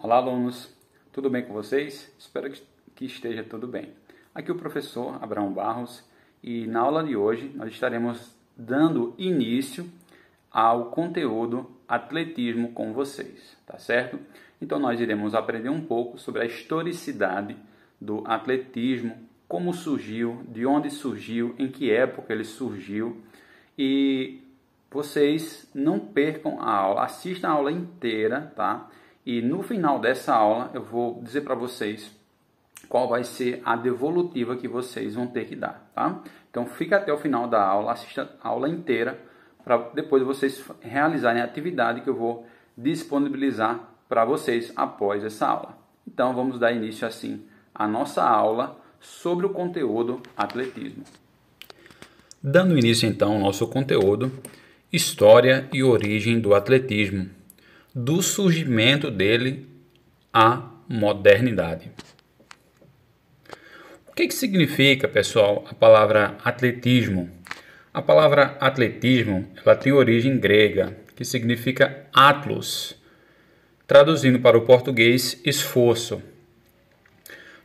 Olá, alunos! Tudo bem com vocês? Espero que esteja tudo bem. Aqui é o professor Abraão Barros e na aula de hoje nós estaremos dando início ao conteúdo atletismo com vocês, tá certo? Então nós iremos aprender um pouco sobre a historicidade do atletismo, como surgiu, de onde surgiu, em que época ele surgiu. E vocês não percam a aula, assistam a aula inteira, tá? E no final dessa aula eu vou dizer para vocês qual vai ser a devolutiva que vocês vão ter que dar, tá? Então fica até o final da aula, assista a aula inteira para depois vocês realizarem a atividade que eu vou disponibilizar para vocês após essa aula. Então vamos dar início assim à nossa aula sobre o conteúdo atletismo. Dando início então ao nosso conteúdo, história e origem do atletismo, do surgimento dele à modernidade. O que significa, pessoal, a palavra atletismo? A palavra atletismo, ela tem origem grega, que significa atlos, traduzindo para o português esforço.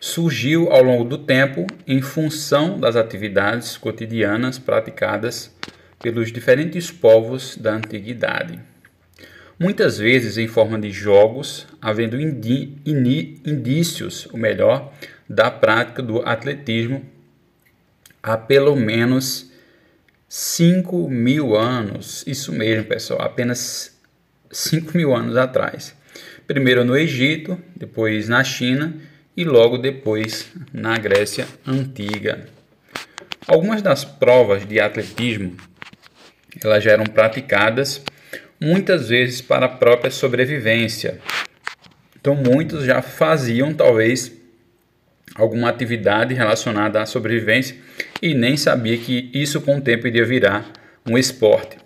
Surgiu ao longo do tempo em função das atividades cotidianas praticadas pelos diferentes povos da antiguidade. Muitas vezes em forma de jogos, havendo indícios, ou melhor, da prática do atletismo há pelo menos 5.000 anos. Isso mesmo, pessoal, apenas 5.000 anos atrás. Primeiro no Egito, depois na China e logo depois na Grécia Antiga. Algumas das provas de atletismo elas já eram praticadas muitas vezes para a própria sobrevivência. Então muitos já faziam talvez alguma atividade relacionada à sobrevivência e nem sabia que isso com o tempo iria virar um esporte.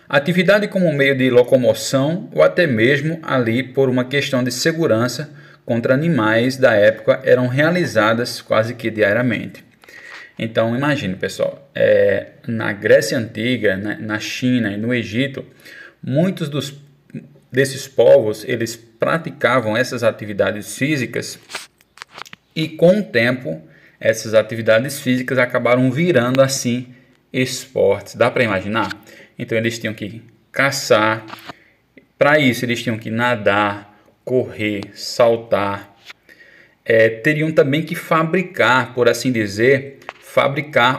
Atividade como meio de locomoção ou até mesmo ali por uma questão de segurança contra animais da época eram realizadas quase que diariamente. Então imagine, pessoal, na Grécia Antiga, na China e no Egito, muitos desses povos eles praticavam essas atividades físicas e com o tempo essas atividades físicas acabaram virando assim esportes. Dá para imaginar? Então eles tinham que caçar, para isso eles tinham que nadar, correr, saltar, teriam também que fabricar, por assim dizer,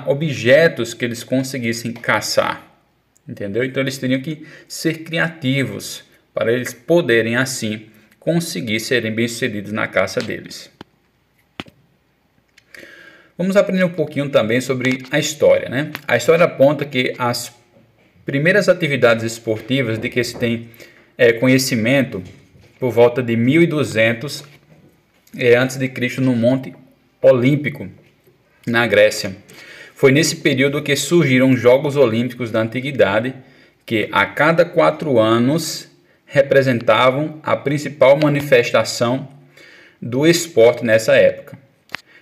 objetos que eles conseguissem caçar, entendeu? Então eles teriam que ser criativos para eles poderem assim conseguir serem bem-sucedidos na caça deles. Vamos aprender um pouquinho também sobre a história, né? A história aponta que as primeiras atividades esportivas de que se tem conhecimento por volta de 1200 antes de Cristo no Monte Olímpico, na Grécia. Foi nesse período que surgiram os Jogos Olímpicos da Antiguidade, que a cada 4 anos representavam a principal manifestação do esporte nessa época.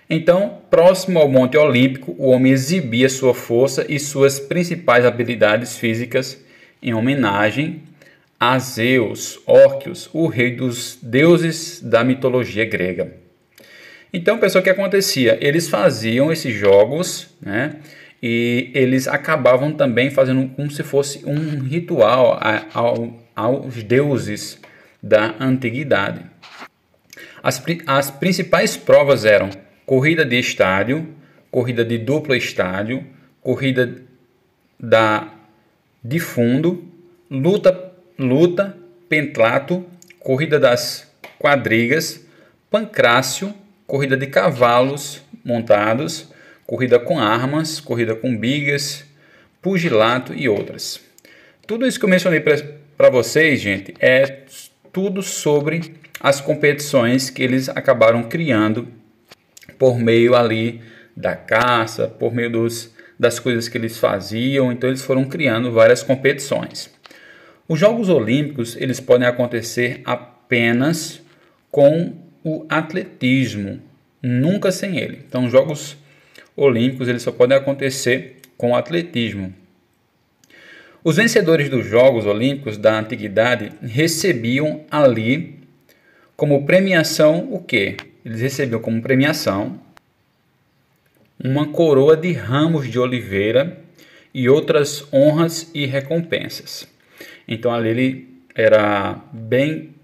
Então, próximo ao Monte Olímpico, o homem exibia sua força e suas principais habilidades físicas em homenagem a Zeus, Órquios, o rei dos deuses da mitologia grega. Então, pessoal, o que acontecia? Eles faziam esses jogos, né? E eles acabavam também fazendo como se fosse um ritual aos deuses da antiguidade. As principais provas eram corrida de estádio, corrida de duplo estádio, corrida de fundo, luta, pentatlo, corrida das quadrigas, pancrácio, corrida de cavalos montados, corrida com armas, corrida com bigas, pugilato e outras. Tudo isso que eu mencionei para vocês, gente, é tudo sobre as competições que eles acabaram criando por meio ali da caça, por meio das coisas que eles faziam. Então eles foram criando várias competições. Os Jogos Olímpicos eles podem acontecer apenas com o atletismo, nunca sem ele. Então, os Jogos Olímpicos eles só podem acontecer com o atletismo. Os vencedores dos Jogos Olímpicos da Antiguidade recebiam ali como premiação o quê? Eles recebiam como premiação uma coroa de ramos de oliveira e outras honras e recompensas. Então ali ele era bem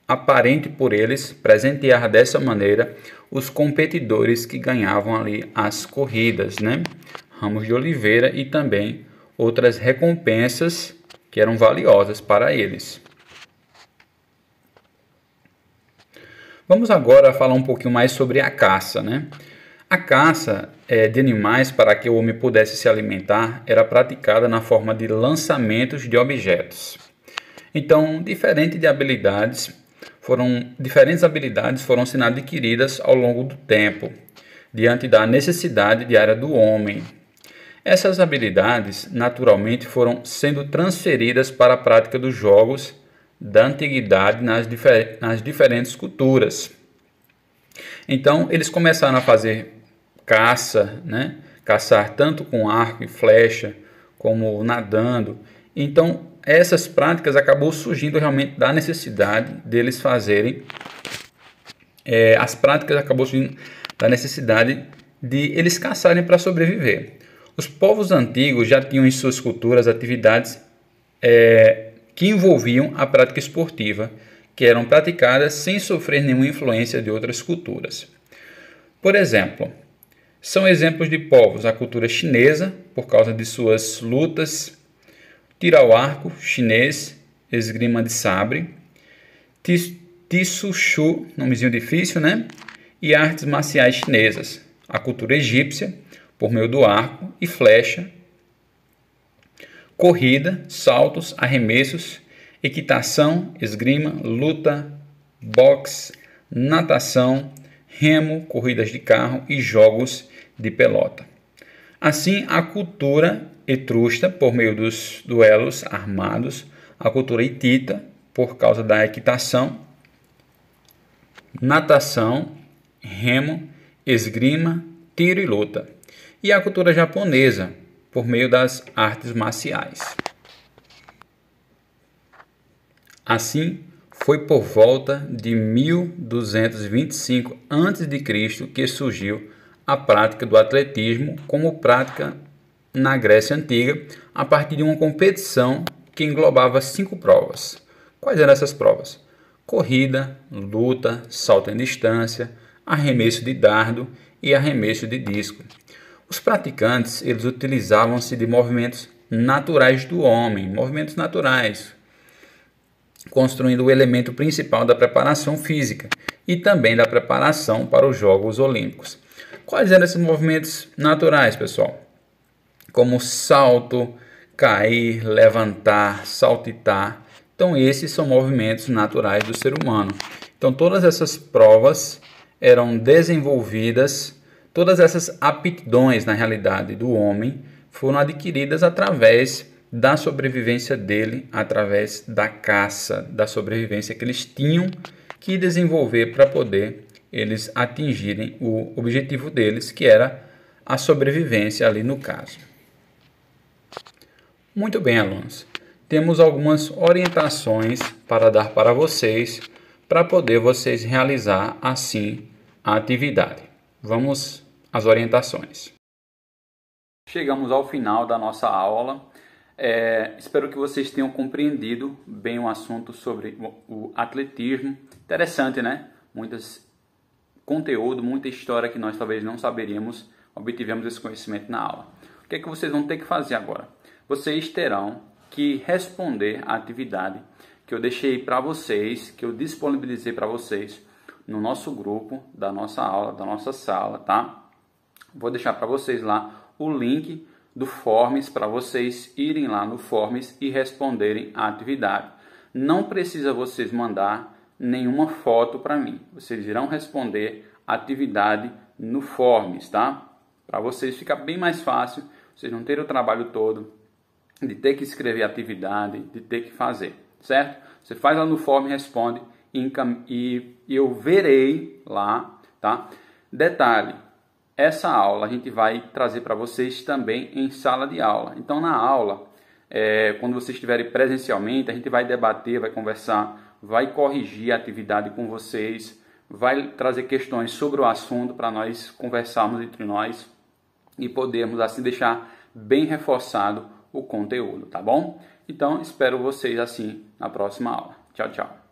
aparente por eles presentear dessa maneira os competidores que ganhavam ali as corridas, né? Ramos de oliveira e também outras recompensas que eram valiosas para eles. Vamos agora falar um pouquinho mais sobre a caça, né? A caça de animais para que o homem pudesse se alimentar era praticada na forma de lançamentos de objetos. Então, diferentes habilidades foram sendo adquiridas ao longo do tempo, diante da necessidade diária do homem. Essas habilidades, naturalmente, foram sendo transferidas para a prática dos jogos da antiguidade nas diferentes culturas. Então, eles começaram a fazer caça, né? Caçar tanto com arco e flecha, como nadando. Então, essas práticas acabou surgindo realmente da necessidade deles fazerem. As práticas acabou surgindo da necessidade de eles caçarem para sobreviver. Os povos antigos já tinham em suas culturas atividades que envolviam a prática esportiva, que eram praticadas sem sofrer nenhuma influência de outras culturas. Por exemplo, são exemplos de povos a cultura chinesa, por causa de suas lutas, tiro ao arco chinês, esgrima de sabre, Tisshu, nomezinho difícil, né? E artes marciais chinesas. A cultura egípcia, por meio do arco e flecha, corrida, saltos, arremessos, equitação, esgrima, luta, boxe, natação, remo, corridas de carro e jogos de pelota. Assim, a cultura etrusca, por meio dos duelos armados, a cultura hitita, por causa da equitação, natação, remo, esgrima, tiro e luta, e a cultura japonesa, por meio das artes marciais. Assim, foi por volta de 1225 a.C. que surgiu a prática do atletismo como prática na Grécia Antiga, a partir de uma competição que englobava 5 provas. Quais eram essas provas? Corrida, luta, salto em distância, arremesso de dardo e arremesso de disco. Os praticantes eles utilizavam-se de movimentos naturais do homem, movimentos naturais, construindo o elemento principal da preparação física e também da preparação para os Jogos Olímpicos. Quais eram esses movimentos naturais, pessoal? Como salto, cair, levantar, saltitar. Então, esses são movimentos naturais do ser humano. Então, todas essas provas eram desenvolvidas, todas essas aptidões, na realidade, do homem, foram adquiridas através da sobrevivência dele, através da caça, da sobrevivência que eles tinham que desenvolver para poder eles atingirem o objetivo deles, que era a sobrevivência ali no caso. Muito bem, alunos. Temos algumas orientações para dar para vocês, para poder vocês realizar assim a atividade. Vamos às orientações. Chegamos ao final da nossa aula. Espero que vocês tenham compreendido bem o assunto sobre o atletismo. Interessante, né? Muitas conteúdo, muita história que nós talvez não saberíamos, obtivemos esse conhecimento na aula. O que é que vocês vão ter que fazer agora? Vocês terão que responder a atividade que eu deixei para vocês, que eu disponibilizei para vocês no nosso grupo da nossa aula, da nossa sala, tá? Vou deixar para vocês lá o link do Forms para vocês irem lá no Forms e responderem a atividade. Não precisa vocês mandar nenhuma foto para mim. Vocês irão responder a atividade no Forms, tá? Para vocês ficar bem mais fácil, vocês não terem o trabalho todo de ter que escrever a atividade, de ter que fazer, certo? Você faz lá no Forms, responde e eu verei lá, tá? Detalhe, essa aula a gente vai trazer para vocês também em sala de aula. Então, na aula, quando vocês estiverem presencialmente, a gente vai debater, vai conversar vai corrigir a atividade com vocês, vai trazer questões sobre o assunto para nós conversarmos entre nós e podermos assim deixar bem reforçado o conteúdo, tá bom? Então, espero vocês assim na próxima aula. Tchau, tchau.